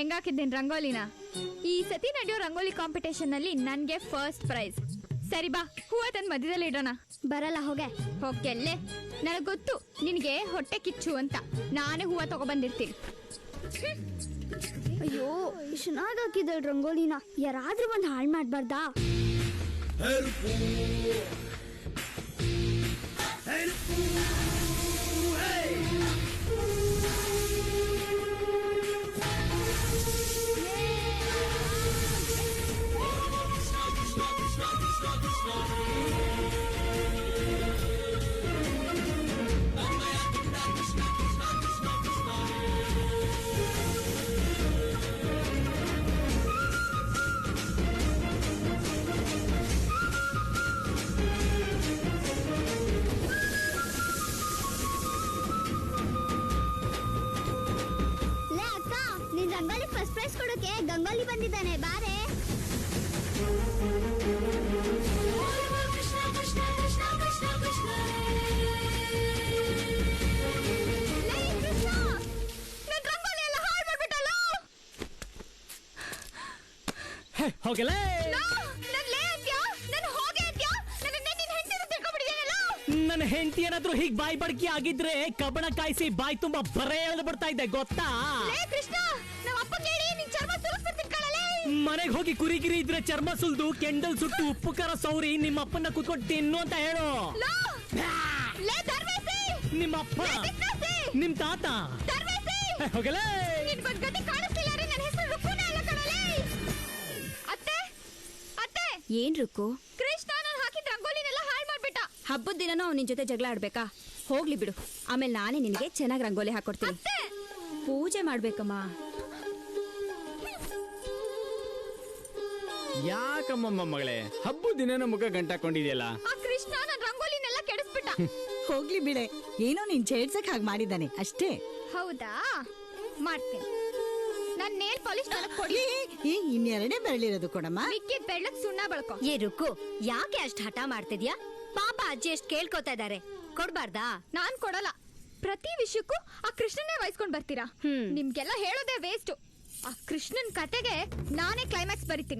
ಹೆಂಗಾಕಿದ್ದೀನಿ ರಂಗೋಲಿನ. ಈ ಸತಿ ನಡೆಯೋ ರಂಗೋಲಿ ಕಾಂಪಿಟೇಷನ್ ನಲ್ಲಿ ನನ್ಗೆ ಫಸ್ಟ್ ಪ್ರೈಸ್. ಸರಿ ಬಾ, ಹೂವ ತಂದ್ ಮಧ್ಯದಲ್ಲಿ ಇಡೋಣ. ಬರಲ್ಲ ಹೋಗೆ. ಹೋಗೆಲ್ಲೇ, ನನಗೆ ಗೊತ್ತು ನಿನಗೆ ಹೊಟ್ಟೆ ಕಿಚ್ಚು ಅಂತ. ನಾನೇ ಹೂವ ತಗೊಬಂದಿರ್ತೀನಿ. ಅಯ್ಯೋ, ಚೆನ್ನಾಗಿ ಹಾಕಿದಳು ರಂಗೋಲಿನ. ಯಾರಾದ್ರೂ ಒಂದು ಹಾಳು ಮಾಡ್ಬಾರ್ದಾ? ರಂಗೋಲಿ ಫಸ್ಟ್ ಪ್ರೈಸ್ ಕೊಡೋಕೆ ಗಂಗೋಲಿ ಬಂದಿದ್ದಾನೆ, ಬಾರೆ. ನನ್ನ ಹೆಂಡತಿ ಏನಾದ್ರು ಹೀಗ್ ಬಾಯಿ ಬಡ್ಕಿ ಆಗಿದ್ರೆ ಕಬ್ಬಣ ಕಾಯಿಸಿ ಬಾಯಿ ತುಂಬಾ ಬರೇ ಎಳೆದು ಬಿಡ್ತಾ ಇದ್ದೆ, ಗೊತ್ತಾ? ಮನೆಗೆ ಹೋಗಿ ಕುರಿಗಿರಿ ಇದ್ರೆ ಚರ್ಮ ಸುಲ್ದು ಕೆಂಡಲ್ ಸುಟ್ಟು ಉಪ್ಪು ಖಾರ ಸೌರಿ ನಿಮ್ಮ ಅಪ್ಪನ ಕುತ್ಕೊಂಡು ತಿನ್ನು ಅಂತ ಹೇಳು. ನಿಮ್ಮ ಅಪ್ಪ, ನಿಮ್ ತಾತ ಹೋಗಲೇ. ಏನ್ ರುಕ್ಕು? ಕೃಷ್ಣ ನಾನು ಹಾಕಿದ ರಂಗೋಲಿನೆಲ್ಲ ಹಾಳು ಮಾಡ್ಬಿಟ್ಟ. ಹಬ್ಬದ ದಿನನೂ ಅವ್ನ ನಿನ್ ಜೊತೆ ಜಗಳ ಆಡ್ಬೇಕಾ? ಹೋಗ್ಲಿ ಬಿಡು, ಆಮೇಲೆ ನಾನೇ ನಿನಗೆ ಚೆನ್ನಾಗಿ ರಂಗೋಲಿ ಹಾಕೊಡ್ತೀನಿ. ಪೂಜೆ ಮಾಡ್ಬೇಕಮ್ಮ. ಯಾಕಮ್ಮ ಮಗಳೇ, ಹಬ್ಬದ ದಿನ ಮುಖ ಗಂಟಾಕೊಂಡಿದ್ಯಲ್ಲ? ಆ ಕೃಷ್ಣ ನನ್ನ ರಂಗೋಲಿನೆಲ್ಲ ಕೆಡಿಸ್ಬಿಟ್ಟ. ಹೋಗ್ಲಿ ಬಿಡೆ, ಏನೋ ನೀನ್ ಚೇಡ್ಸಕ್ ಹಾಗೆ ಮಾಡಿದಾನೆ ಅಷ್ಟೇ. ಹೌದಾ, ಮಾಡ್ತೀನಿ. ನನ್ ನೇಲ್ ಪಾಲಿಶ್ ನನಗೆ ಕೊಡಿ. ಇನ್ನೆರಡೇ ಬೆರಳಿರೋದು ಕೊಡಮ್ಮ. ಮಿಕ್ಕಿದ ಬೆಳ್ಳಕ್ ಸುಣ್ಣ ಬಳಕೋ. ಏ ರುಕ್ಕು, ಯಾಕೆ ಅಷ್ಟ್ ಹಠ ಮಾಡ್ತಿದ್ಯಾ? ಪಾಪ ಅಜ್ಜಿ ಎಷ್ಟ್ ಕೇಳ್ಕೊತಾ ಇದಾರೆ, ಕೊಡ್ಬಾರ್ದಾ? ನಾನ್ ಕೊಡಲ್ಲ. ಪ್ರತಿ ವಿಷಯಕ್ಕೂ ಆ ಕೃಷ್ಣನ್ನೇ ವಹಿಸ್ಕೊಂಡ್ ಬರ್ತೀರಾ. ನಿಮ್ಗೆಲ್ಲ ಹೇಳೋದೇ ವೇಸ್ಟ್. ಆ ಕೃಷ್ಣನ್ ಕತೆಗೆ ನಾನೇ ಕ್ಲೈಮ್ಯಾಕ್ಸ್ ಬರಿತೀನಿ.